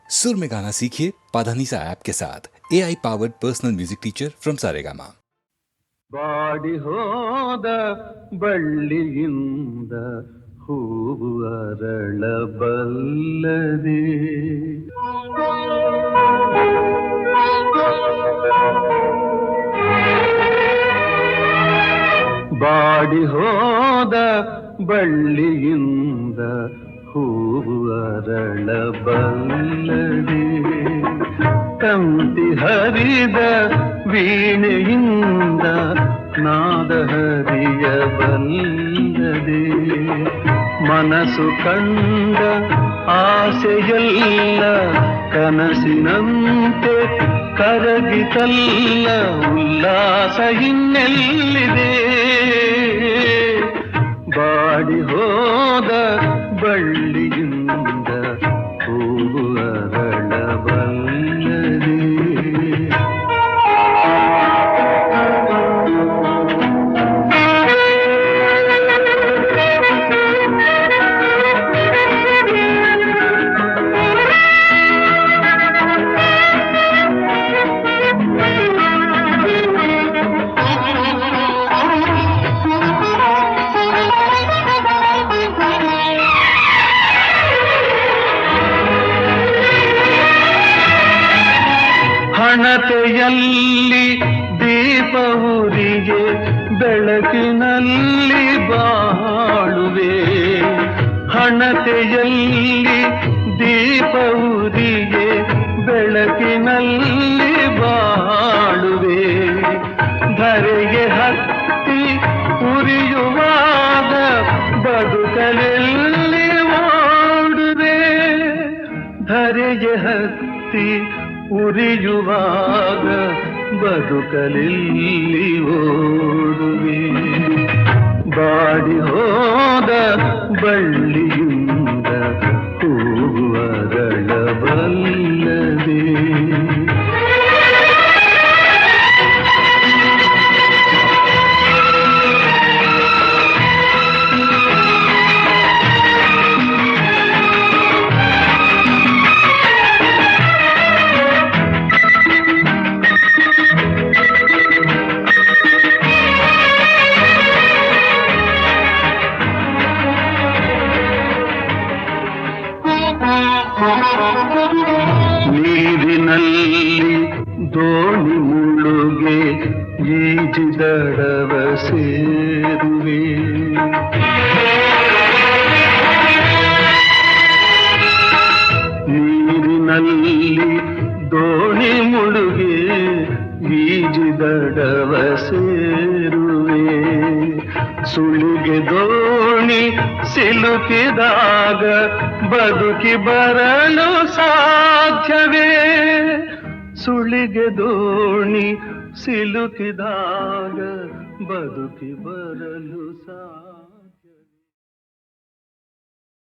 सुर में गाना सीखिए पाधानीसा ऐप के साथ AI powered personal music teacher from Saregama. Body ಹೋದ ಬಳ್ಳಿಯಿಂದ ಹೂವು ಅರಳಬಲ್ಲದೆ ಬಾಡಿ ಹೋದ ಬಳ್ಳಿಯಿಂದ ಹೂವು ಅರಳಬಲ್ಲದೆ ತಂತಿ ಹರಿದ ವೀಣೆಯಿಂದ ನಾದ ಹರಿಯಬಲ್ಲದೆ ಮನಸ್ಸು ಕಂಡ ಆಸೆಯಲ್ಲ ಕನಸಿನಂತೆ ಕರಗಿತಲ್ಲ ಉಲ್ಲಾಸ ಇನ್ನೆಲ್ಲಿದೆ ಬಾಡಿ ಹೋದ ಬಳ್ಳಿಯಿಂದ ಹೂವು ಅರಳಬಲ್ಲದೆ ಹಣತೆಯಲ್ಲಿ ದೀಪ ಉರಿಗೆ ಬೆಳಕಿನಲ್ಲಿ ಬಾಳುವೆ ಹಣತೆಯಲ್ಲಿ ದೀಪ ಉರಿಗೆ ಬೆಳಕಿನಲ್ಲಿ ಬಾಳುವೆ ಧರೆಗೆ ಹತ್ತಿ ಉರಿಯುವಾಗ ಬದುಕಲೆಲ್ಲಿ ಓಡುವೆ ಧರೆಗೆ ಹತ್ತಿ ಉರಿಯುವಾಗ ಬದುಕಲಿಲ್ಲಿ ಓಡುವೆ ಬಾಡಿ ಹೋದ ಬಳ್ಳಿಯಿಂದ ಹೂವು ಅರಳಬಲ್ಲದೆ ನೀರಿನಲ್ಲಿ ದೋಣಿ ಮುಳುಗೆ ಈಜಿದಡವ ಸೇರುವೆ ನೀರಿನಲ್ಲಿ ದೋಣಿ ಮುಳುಗೆ ಈಜಿದಡವ ಸೇರುವೆ ಸುಳಿಗೆ ದೋಣಿ ಸಿಲುಕಿದಾಗ ಬದುಕಿ ಬರಲು ಸಾಧ್ಯವೇ ಸುಳಿಗೆ ದೋಣಿ ಸಿಲುಕಿದಾಗ ಬದುಕಿ ಬರಲು ಸಾಧ್ಯವೇ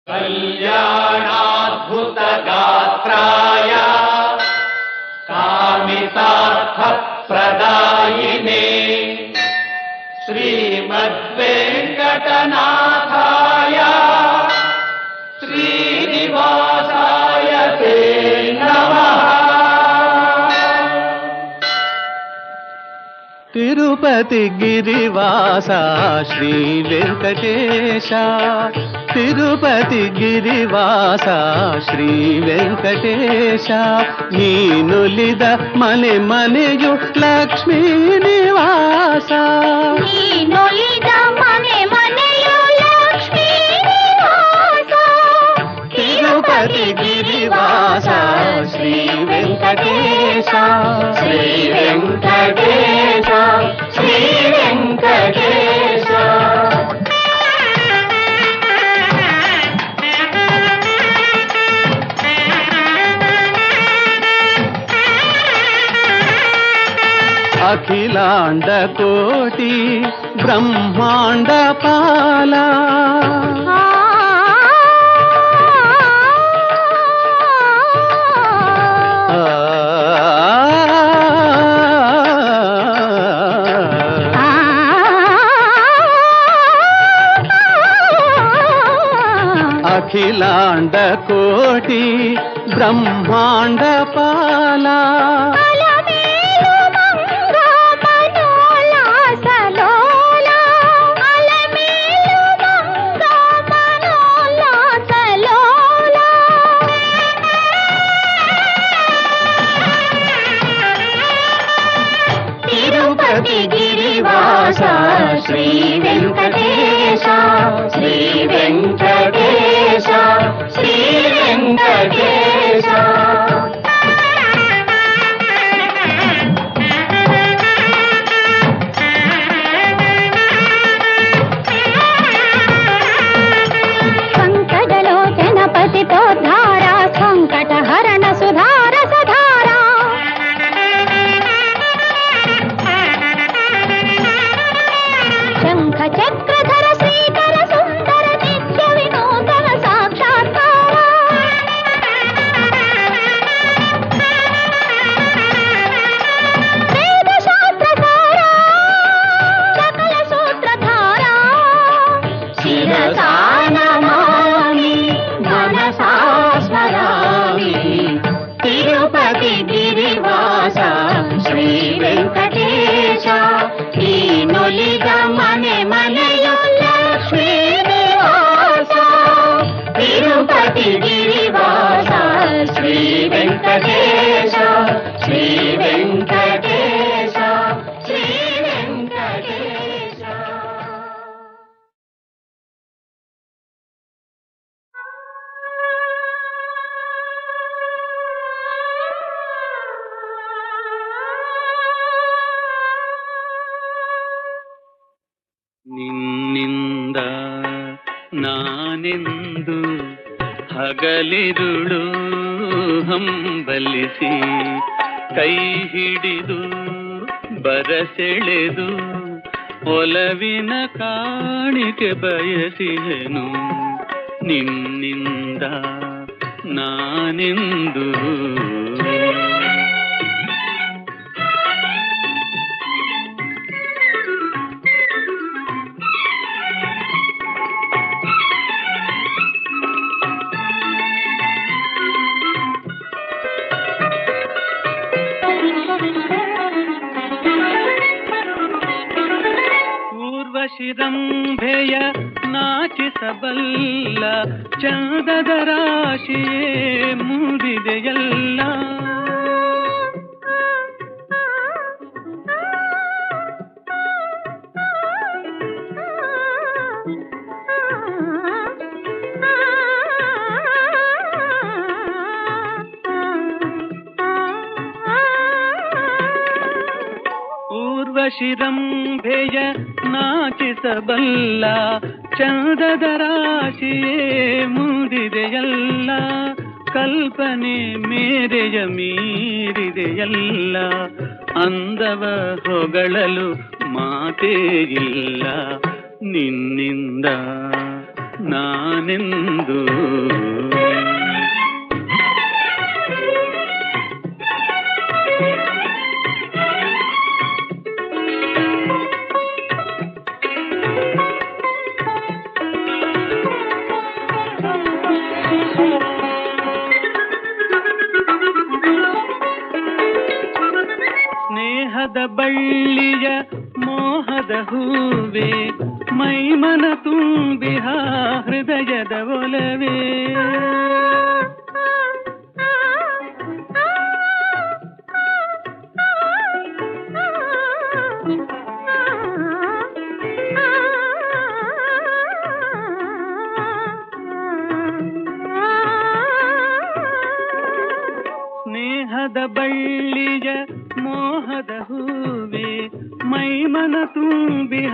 ಕಲ್ಯಾಣಾದ್ಭುತ ಗಾತ್ರಾಯ ಕಾಮಿತಾರ್ಥ ಪ್ರದಾಯಿನೇ ಶ್ರೀಮದ್ವೆಂಕಟನಾಥಾಯ ಶ್ರೀನಿವಾಸಾಯ ತೇ ನಮಃ. ತಿರುಪತಿ ಗಿರಿವಾಸ ಶ್ರೀ ವೆಂಕಟೇಶ ತಿರುಪತಿ ಗಿರಿವಾಸ ಶ್ರೀ ವೆಂಕಟೇಶ ನೀನುಲಿದ ಮನೆ ಮನೆಯು ಲಕ್ಷ್ಮೀ ನಿವಾಸ ನೀನುಲಿದ ಮನೆ ಮನೆಯು ಲಕ್ಷ್ಮೀ ನಿವಾಸ ತಿರುಪತಿ ಗಿರಿವಾಸ ಶ್ರೀ ವೆಂಕಟೇಶ ಶ್ರೀ ವೆಂಕಟೇಶ ಶ್ರೀ ವೆಂಕಟೇಶ. ಅಖಿಲಾಂಡ ಕೋಟಿ ಬ್ರಹ್ಮಾಂಡ ಪಾಲ ಅಖಿಲಾಂಡ ಕೋಟಿ ಬ್ರಹ್ಮಾಂಡ ಪಾಲ ಅಲಮೇಲು ಮಂಗ ಮನೋಲ್ಲಾಸಲೋಲ ಅಲಮೇಲು ಮಂಗ ಮನೋಲ್ಲಾಸಲೋಲ ತಿರುಪತಿ ಗಿರಿವಾಸ ಶ್ರೀ ವೆಂಕಟೇಶ ಶ್ರೀ ವೆಂಕಟೇಶ ಶ್ರೀ ವೆಂಕಟೇಶ ಸಂಕಟಲೋಚನ ಪತಿತೋದ್ಧಾರ ಸಂಕಟ ಹರಣ ಸುಧಾರ ಸಧಾರ ಶಂಖ ಚಕ್ರಧರ ಶ್ರೀಕರ ಸುಂದರ ನಿತ್ಯ ವಿನೂತನ ಸಾಕ್ಷಾತ್ಕಾರ ವೇದ ಶಾಸ್ತ್ರಧಾರ ಸಕಲ ಸೂತ್ರಧಾರ ಶಿರಸಾ ನಮಾಮಿ ಮನಸಾ ಸ್ಮರಾಮಿ ತಿರುಪತಿ ಗಿರಿವಾಸ ಶ್ರೀ ವೆಂಕಟೇಶ ಈ ನೊಲಿದ ಮನೆ ಮನೆಯು ಲಕ್ಷ್ಮೀ ನಿವಾಸ ತಿರುಪತಿ ಗಿರಿವಾಸ ಶ್ರೀ ವೆಂಕಟೇಶ ಶ್ರೀ ವೆಂಕಟೇಶ ಶ್ರೀ ವೆಂಕಟೇಶ ನಿನ್ನಿಂದ ನಾನೆಂದು ಹಗಲಿರುಳು ಹಂಬಲಿಸಿ ಕೈ ಹಿಡಿದು ಬರಸೆಳೆದು ಒಲವಿನ ಕಾಣಿಕೆ ಬಯಸಿದೆನು ನಿನ್ನಿಂದ ನಾನೆಂದು ಶಿರಂಭೆಯ ನಾಚಿಸಬಲ್ಲ ಚಂದದ ರಾಶಿಯೇ ಮೂಡಿದೆಯಲ್ಲ ಶಿರಂಭೆಯ ನಾಚಿಸಬಲ್ಲ ಚಂದದ ರಾಶಿಯೇ ಮೂಡಿದೆಯಲ್ಲ ಕಲ್ಪನೆ ಮೇರೆಯ ಮೀರಿದೆಯಲ್ಲ ಅಂದವ ಹೊಗಳಲು ಮಾತೇ ಇಲ್ಲ ನಿನ್ನಿಂದ ನಾನೆಂದು ಸ್ನೇಹದ ಬಳ್ಳಿಯ ಮೋಹದ ಹೂವೆ ಮೈಮನ ತುಂಬಿಹ ಹೃದಯದ ಒಲವೇ ಸ್ನೇಹದ ಬಳ್ಳಿಯ ಮೋಹದ ಹೂವೆ ಮೈಮನ ತುಂಬಿಹ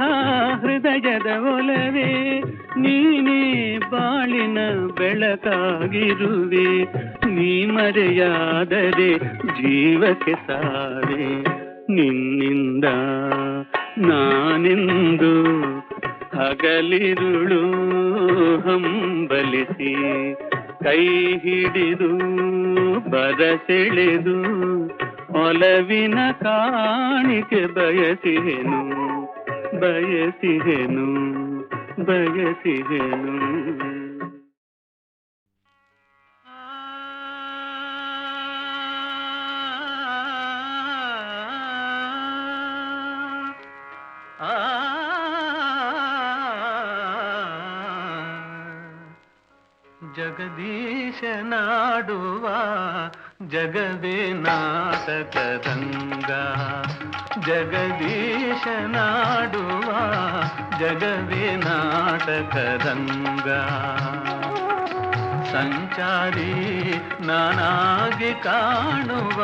ಹೃದಯದ ಒಲವೇ ನೀನೇ ಬಾಳಿನ ಬೆಳಕಾಗಿರುವೆ ನೀ ಮರೆಯಾದರೆ ಜೀವಕ್ಕೆ ಸಾರೆ ನಿನ್ನಿಂದ ನಾನೆಂದು ಹಗಲಿರುಳು ಹಂಬಲಿಸಿ ಕೈ ಹಿಡಿದು ಬರಸೆಳೆದು ಒಲವಿನ ಕಾಣಿಕೆ ಬಯಸಿದೆನು ಬಯಸಿದೆನು ಬಯಸಿದೆನು ಜಗದೀಶನಾಡುವ ಜಗವೇ ನಾಟಕದಂಗ, ಜಗದೀಶನಾಡುವ ಜಗವೇ ನಾಟಕದಂಗ. ಸಂಚಾರಿ ನಾನಾಗಿ ಕಾಣುವ,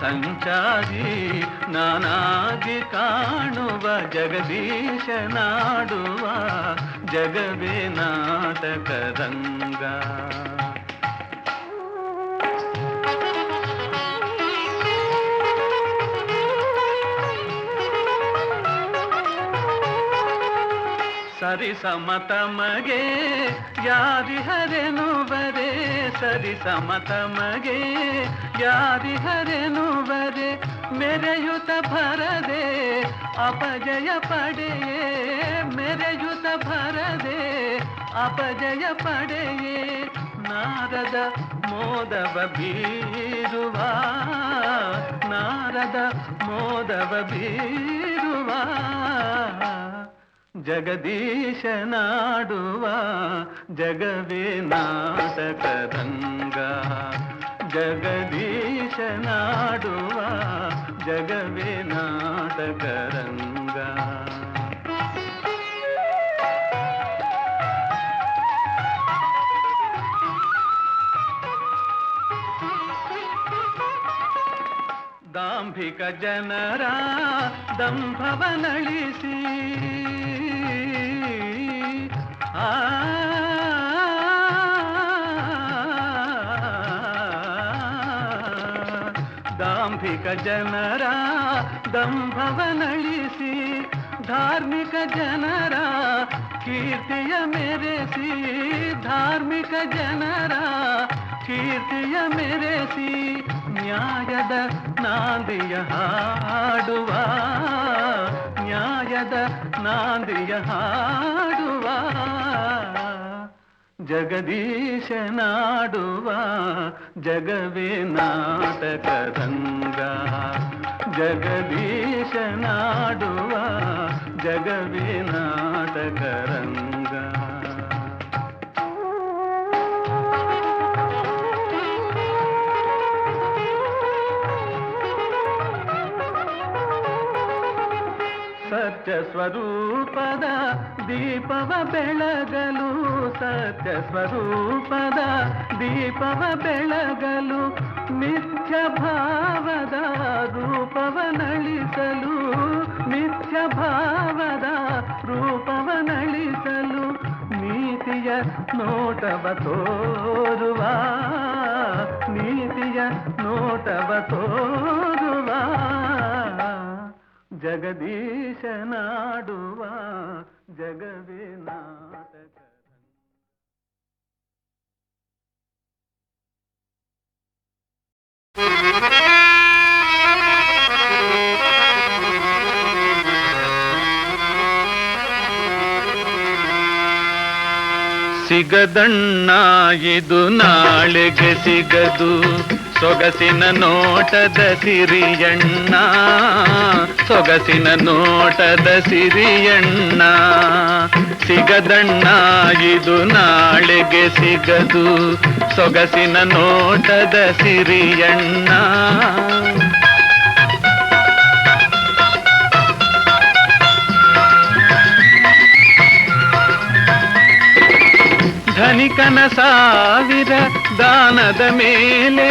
ಸಂಚಾರಿ ನಾನಾಗಿ ಕಾಣುವ ಜಗದೀಶನಾಡುವ ಜಗವೇ ನಾಟಕರಂಗ. ಸರಿ ಸಮತಮಗೆ ಯಾರಿಹರೆನುವರೆ, ಸರಿ ಸಮತಮಗೆ ಯಾರಿಹರೆನುವರೆ, ಮೆರೆಯುತ ಭರದೆ ಅಪಜಯ ಪಡೆಯೇ, ಮೆರೆಯುತ ಭರದೆ ಅಪಜಯ ಪಡೆಯೇ. ನಾರದ ಮೋದವ ಬೀರುವ, ನಾರದ ಮೋದವ ಬೀರುವ ಜಗದೀಶನಾಡುವ ಜಗವೇ ನಾಟಕರಂಗ, ಜಗದೀಶನಾಡುವ ಜಗವೇ ನಾಟಕರಂಗ. ದಾಂಭಿಕ ಜನರ ದಂಭವನಳಿಸಿ, ದಾಂಭಿಕ ಜನರ ದಂಭವನಳಿಸಿ, ಧಾರ್ಮಿಕ ಜನರ ಕೀರ್ತಿಯ ಮೆರೆಸಿ, ಧಾರ್ಮಿಕ ಜನರ ಕೀರ್ತಿಯ ಮೆರೆಸಿ, ನ್ಯಾಯದ ನಾಂದಿಯ ಹಾಡುವ, ನ್ಯಾಯದ ನಾಂದಿಯ ಹಾಡುವ ಜಗದೀಶನಾಡುವ ಜಗವೇ ನಾಟಕರಂಗ, ಜಗದೀಶನಾಡುವ ಜಗವೇ ನಾಟಕರಂಗ. ಸತ್ಯ ಸ್ವರೂಪದ ದೀಪವ ಬೆಳಗಲು, ಸತ್ಯ ಸ್ವರೂಪದ ದೀಪವ ಬೆಳಗಲು, ಮಿಥ್ಯ ಭಾವದ ರೂಪವನಳಿಸಲು, ಮಿಥ್ಯ ಭಾವದ ರೂಪವನಳಿಸಲು, ನೀತಿಯ ನೋಟವ ತೋರುವ, ನೀತಿಯ ನೋಟವ ತೋರುವ ಜಗದೀಶನಾಡುವ ಜಗವೇ ನಾಟಕ. ಸಿಗದಣ್ಣ ಇದು ನಾಳೆಗೆ ಸಿಗದು, ಸೊಗಸಿನ ನೋಟದ ಸಿರಿಯಣ್ಣ, ಸೊಗಸಿನ ನೋಟದ ಸಿರಿಯಣ್ಣ. ಸಿಗದಣ್ಣ ಇದು ನಾಳೆಗೆ ಸಿಗದು, ಸೊಗಸಿನ ನೋಟದ ಸಿರಿಯಣ್ಣ. ಧನಿಕನ ಸಾವಿರ ದಾನದ ಮೇಲೆ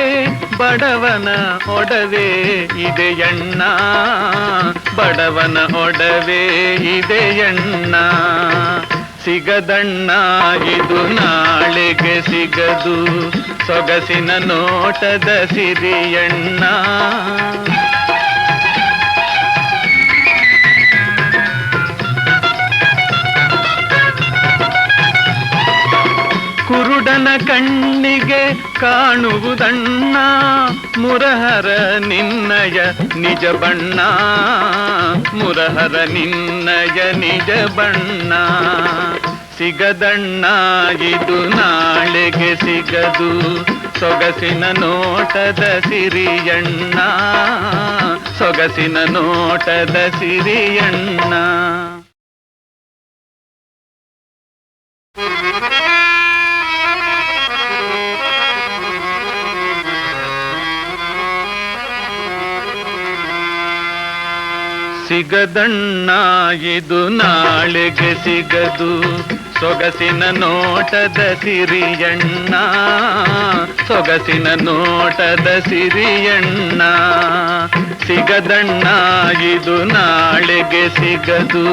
ಬಡವನ ಒಡವೆ ಇದೆಯಣ್ಣ, ಬಡವನ ಒಡವೆ ಇದೆಯಣ್ಣ. ಸಿಗದಣ್ಣ ಇದು ನಾಳೆಗೆ ಸಿಗದು, ಸೊಗಸಿನ ನೋಟದ ಸಿರಿಯಣ್ಣ. ಕುರುಡನ ಕಣ್ಣಿಗೆ ಕಾಣುವುದಣ್ಣ, ಮುರಹರ ನಿನ್ನಯ ನಿಜ ಬಣ್ಣ, ಮುರಹರ ನಿನ್ನಯ ನಿಜ ಬಣ್ಣ. ಸಿಗದಣ್ಣ ಇದು ನಾಳೆಗೆ ಸಿಗದು, ಸೊಗಸಿನ ನೋಟದ ಸಿರಿಯಣ್ಣ, ಸೊಗಸಿನ ನೋಟದ ಸಿರಿಯಣ್ಣ. ಸಿಗದಣ್ಣ ಇದು ನಾಳೆಗೆ ಸಿಗದು ಸೊಗಸಿನ ನೋಟದ ಸಿರಿಯಣ್ಣ ಸೊಗಸಿನ ನೋಟದ ಸಿರಿಯಣ್ಣ ಸಿಗದಣ್ಣ ಇದು ನಾಳೆಗೆ ಸಿಗದು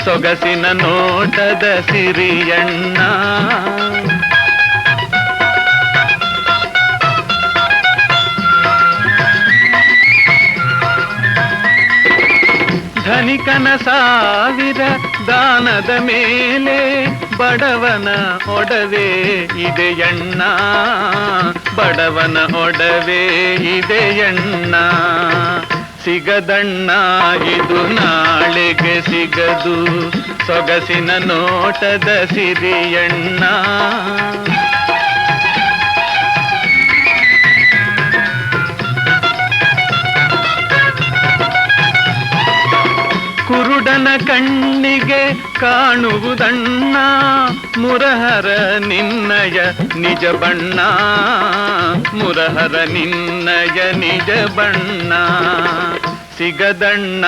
ಸೊಗಸಿನ ನೋಟದ ಸಿರಿಯಣ್ಣ ಧನಿಕನ ಸಾವಿರ ದಾನದ ಮೇಲೆ ಬಡವನ ಒಡವೆ ಇದೆಯಣ್ಣ ಬಡವನ ಒಡವೆ ಇದೆಯಣ್ಣ ಸಿಗದಣ್ಣ ಇದು ನಾಳೆಗೆ ಸಿಗದು ಸೊಗಸಿನ ನೋಟದ ಸಿರಿಯಣ್ಣ ಕುರುಡನ ಕಣ್ಣಿಗೆ ಕಾಣುವುದಣ್ಣ ಮುರಹರ ನಿನ್ನಯ ನಿಜ ಬಣ್ಣ ಮುರಹರ ನಿನ್ನಯ ನಿಜ ಬಣ್ಣ ಸಿಗದಣ್ಣ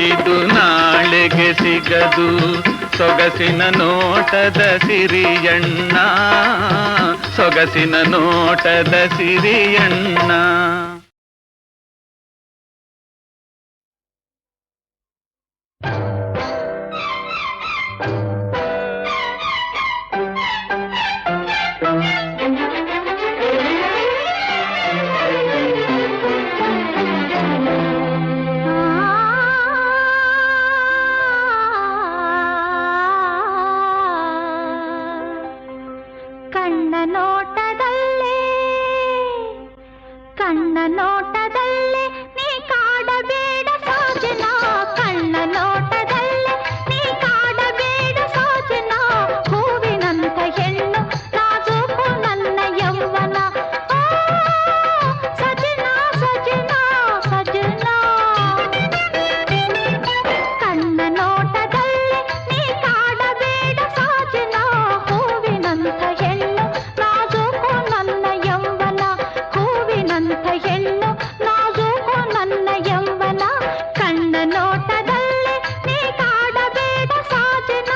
ಇದು ನಾಳೆಗೆ ಸಿಗದು ಸೊಗಸಿನ ನೋಟದ ಸಿರಿಯಣ್ಣ ಸೊಗಸಿನ ನೋಟದ ಸಿರಿಯಣ್ಣ ಕಣ್ಣ ನೋಟದಲ್ಲೇ ನೀ ಕಾಡಬೇಡ ಸಾಜನ ಕಣ್ಣ ನೋಟದಲ್ಲೇ ನೀ ಕಾಡಬೇಡ ಸಾಜನ ಹೂವಿನಂತ ಹೆಣ್ಣು ನಾಜೂಕು ನನ್ನ ಯೌವನ ಸಜನ ಸಜನ ಸಜನ ಕಣ್ಣ ನೋಟದಲ್ಲೇ ನೀ ಕಾಡಬೇಡ ಸಾಜನ ಹೂವಿನಂತ ಹೆಣ್ಣು ನಾಜೂಕು ನನ್ನ ಯೌವನ ಹೂವಿನಂತ ಹೆಣ್ಣು ನಾಜೂಕು ನನ್ನ ಯೌವನ ಕಣ್ಣ ನೋಟದಲ್ಲೇ ನೀ ಕಾಡಬೇಡ ಸಾಜನ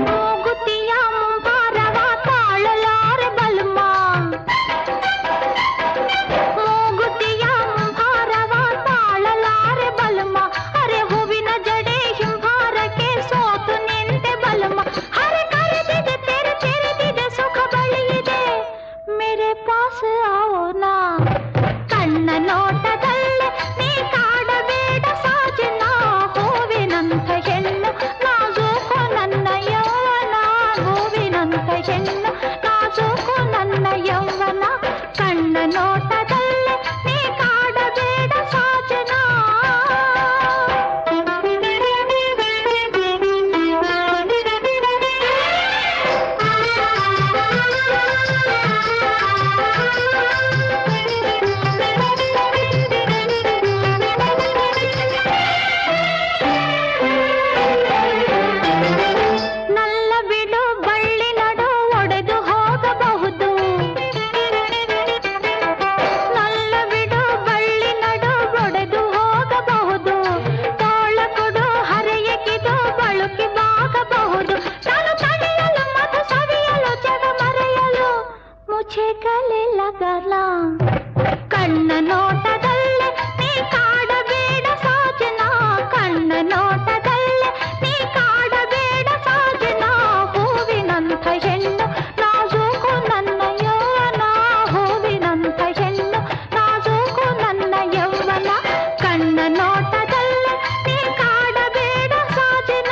ಮೂಗುತಿಯ ಮುಂಭಾರವ ತಾಳಲಾರೆ ಬಲ್ಮ ಮೂಗುತಿಯ ಮುಂಭಾರವ ತಾಳಲಾರೆ ಬಲ್ಮ ಅರೆ ಹೂವಿನ ಜಡೆ ಹಿಂಭಾರಕ್ಕೆ ಸೋತು ನಿಂತೆ ಬಲ್ಮ ಹರೆ ಕರೆದಿದೆ ತೆರೆದಿದೆ ಸುಖ ಬಳಿಯಿದೆ ಮೇರೆ ಪಾಸ್ ಆವೋನಾ ಕಣ್ಣ ನೋಟದಲ್ಲೇ ನೀ ಕಾಡಬೇಡ ಸಾಜನ ಹೂವಿನಂತ ಹೆಣ್ಣು ನಾಜೂಕು ನನ್ನ ಯೌವನ ಹೂವಿನಂತ ಹೆಣ್ಣು ನಾಜೂಕು ನನ್ನ ಯೌವನ ಕಣ್ಣ ನೋಟದಲ್ಲೇ ನೀ ಕಾಡಬೇಡ ಸಾಜನ ನಲ್ಲ ಬಿಡು ಬಳ್ಳಿ ನಡು ಒಡೆದು ಹೋಗಬಹುದು ನಲ್ಲ ಬಿಡು ಬಳ್ಳಿ ನಡು ಒಡೆದು ಹೋಗಬಹುದು ತೋಳ ಕೊಡು ಹರೆಯಕಿದು ಬಳುಕಿ ಬಾಗಬಹುದು ನಾನು ತಡೆಯಲು ಮಧು ಸವಿಯಲು ಜಗ ಮರೆಯಲು ಮುझे ಗಲೆ ಲಗಲ ಕಣ್ಣ ನೋಟದಲ್ಲೇ ನೀ ಕಾಡಬೇಡ ಸಾಜನ ಕಣ್ಣ ನೋಟದಲ್ಲೇ ನೀ ಕಾಡಬೇಡ ಸಾಜನ ಹೂವಿನಂತ ಹೆಣ್ಣು ನಾಜೂಕು ನನ್ನ ಯೌವನ ಹೂವಿನಂತ ಹೆಣ್ಣು ನಾಜೂಕು ನನ್ನ ಯೌವನ ಕಣ್ಣ ನೋಟದಲ್ಲೇ ನೀ ಕಾಡಬೇಡ ಸಾಜನ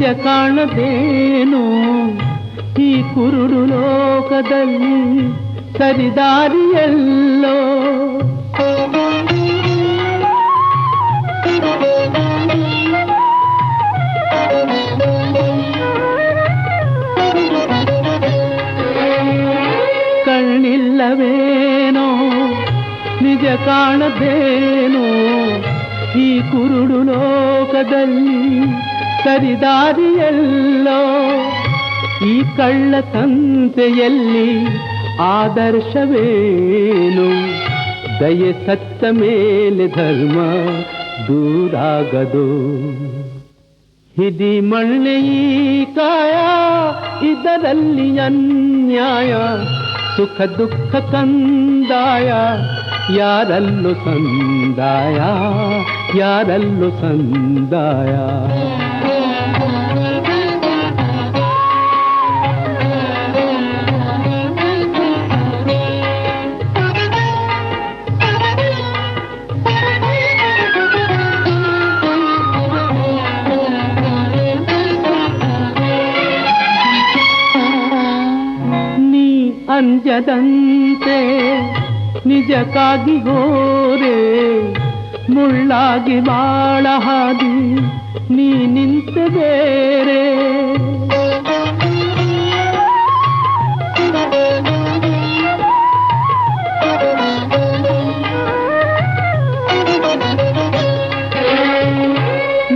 ನಿಜ ಕಾಣದೇನೋ ಈ ಕುರುಡು ಲೋಕದಲ್ಲಿ ಸರಿದಾರಿಯಲ್ಲೋ. ಕಣ್ಣಿಲ್ಲವೇನೋ ನಿಜ ಕಾಣದೇನೋ ಈ ಕುರುಡು ಲೋಕದಲ್ಲಿ ಸರಿದಾರಿಯಲ್ಲೋ. ಈ ಕಳ್ಳ ಸಂತೆಯಲ್ಲಿ ಆದರ್ಶವೇನು, ದಯೆ ಸತ್ತ ಮೇಲೆ ಧರ್ಮ ದೂರಾಗದು. ಹಿಡಿ ಮಣ್ಣೆ ಈ ಕಾಯ, ಇದರಲ್ಲಿ ಅನ್ಯಾಯ, ಸುಖ ದುಃಖ ಕಂದಾಯ, ಯಾರಲ್ಲೂ ಸಂದಾಯ, ಯಾರಲ್ಲೂ ಸಂದಾಯ. ಅಂಜದಂತೆ ನಿಜಕ್ಕಾಗಿ ಗೋರೆ, ಮುಳ್ಳಾಗಿ ಬಾಳ ಹಾದಿ ನೀ ನಿಂತ ಬೇರೆ.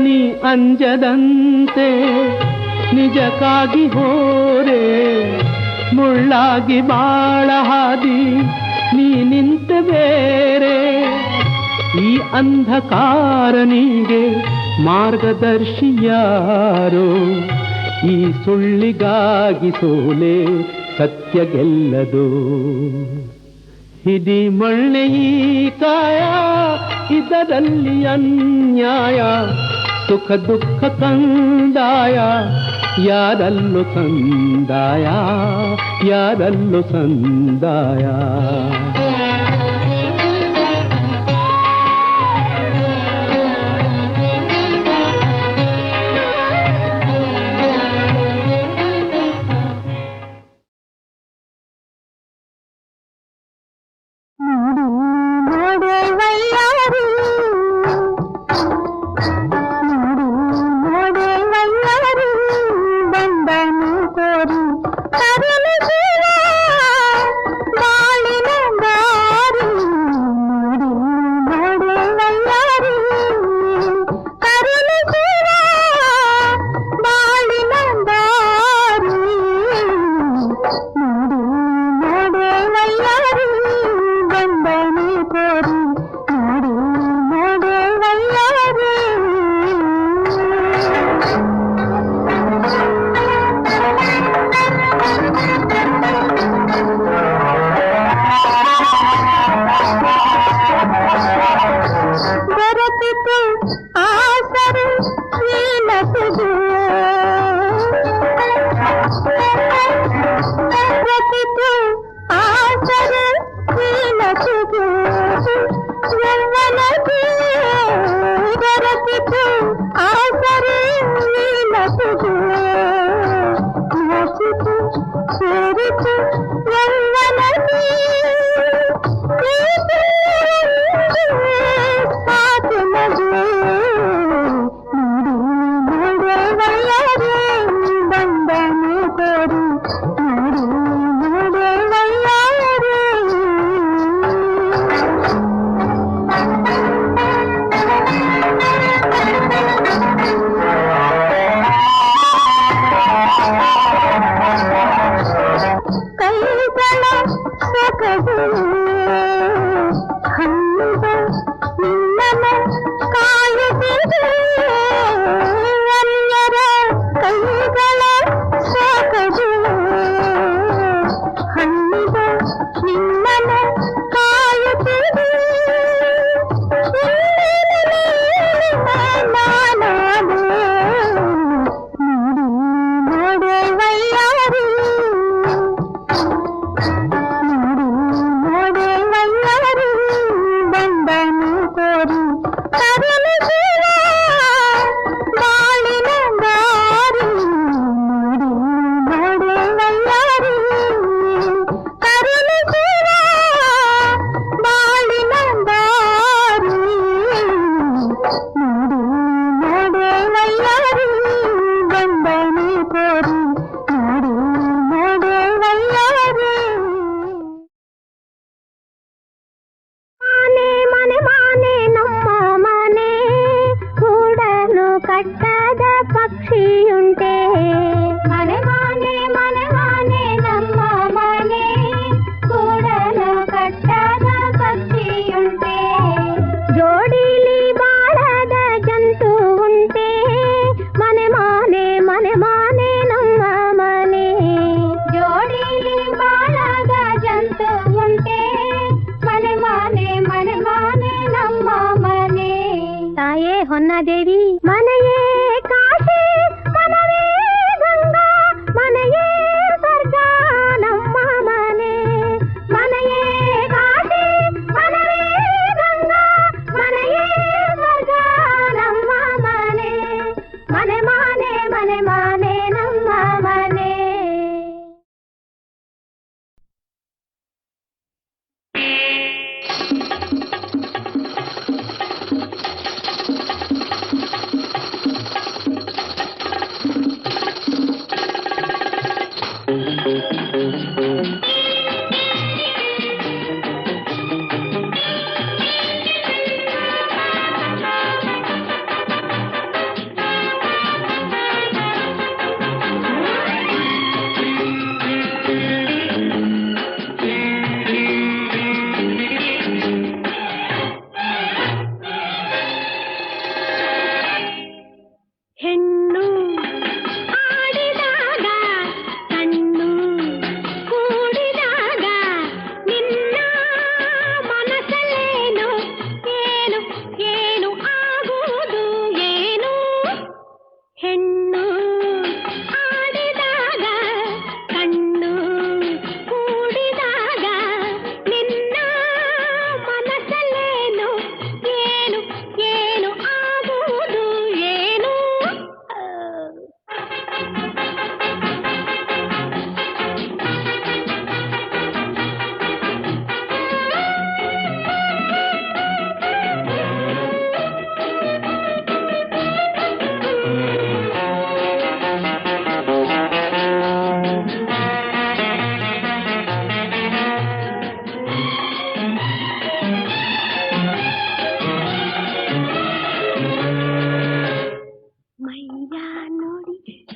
ನೀ ಅಂಜದಂತೆ ನಿಜಕ್ಕಾಗಿ ಹೋರೆ, ಮುಳ್ಳಾಗಿ ಬಾಳ ಹಾದಿ ನೀ ನಿಂತ ಬೇರೆ. ಈ ಅಂಧಕಾರನಿಗೆ ಮಾರ್ಗದರ್ಶಿಯಾರೋ, ಈ ಸುಳ್ಳಿಗಾಗಿ ಸೋಲೆ ಸತ್ಯ ಗೆಲ್ಲದು. ಹಿಡಿ ಮಣ್ಣೆ ಈ ಕಾಯ, ಇದರಲ್ಲಿ ಅನ್ಯಾಯ, ಸುಖ ದುಃಖ ಕಂದಾಯ, ಯಾರಲ್ಲೂ ಸಂದಾಯ, ಯಾರಲ್ಲೂ ಸಂದಾಯ. ಕೈ ಅನ್ನದೇವಿ ಮನೆಯೇ ಕಾಶಿ ಮನವೇ ಗಂಗಾ ಮನೆಯೇ ಸ್ವರ್ಗ ನಮ್ಮ ಮನೆ ಮನೆಯೇ ಕಾಶಿ ಮನವೇ ಗಂಗಾ ಮನೆಯೇ ಸ್ವರ್ಗ ನಮ್ಮ ಮನೆ ಮನೆ ಮಾನೆ ಮನೆ ಮಾನೆ ನಮ್ಮ ಮನೆ.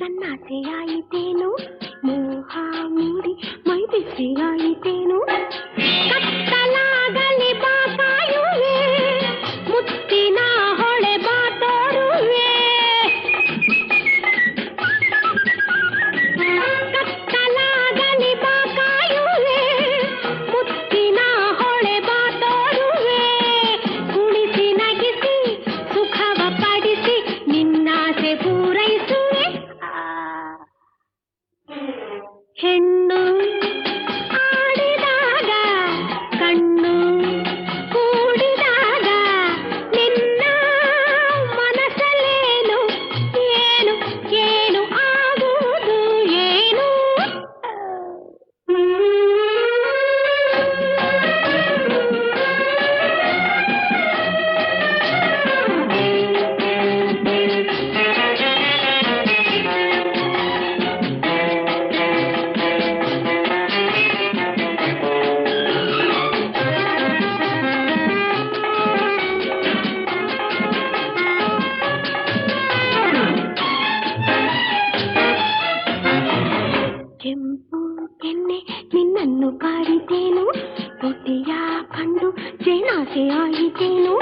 ಸನ್ನಾಸೆಯಾಯಿತೇನು ಮೋಹ ಮೂಡಿ ಮೈ ಬಿಸಿಯಾಯಿತೇನು ಕತ್ತಲಾಗಲಿ ಬಾಕಾಯುವೆ ಮುತ್ತಿನ ಹೊಳೆ ಬಾತೋರುವೆ ಕತ್ತಲಾಗಲಿ ಬಾಕಾಯುವೆ ಮುತ್ತಿನ ಹೊಳೆ ಬಾತೋರುವೆ ಕುಣಿಸಿ ನಗಿಸಿ ಸುಖವ ಪಡಿಸಿ ನಿನ್ನಾಸೆ ಪೂರೈಸುವೆ ಹೆಣ್ಣು ಆಡಿದಾಗ ಕಣ್ಣು ಕೂಡಿದಾಗ ನಿನ್ನ ಮನಸ್ಸಲ್ಲೇನು ಏನು ಏನು ಆಗುವುದು ಏನು ಕೆಂಪು ಕೆನ್ನೆ ನಿನ್ನನ್ನು ಕಾಡಿತೇನು ತುಟಿಯ ಕಂಡು ಜೇನಾಸೆ ಆಯಿತೇನು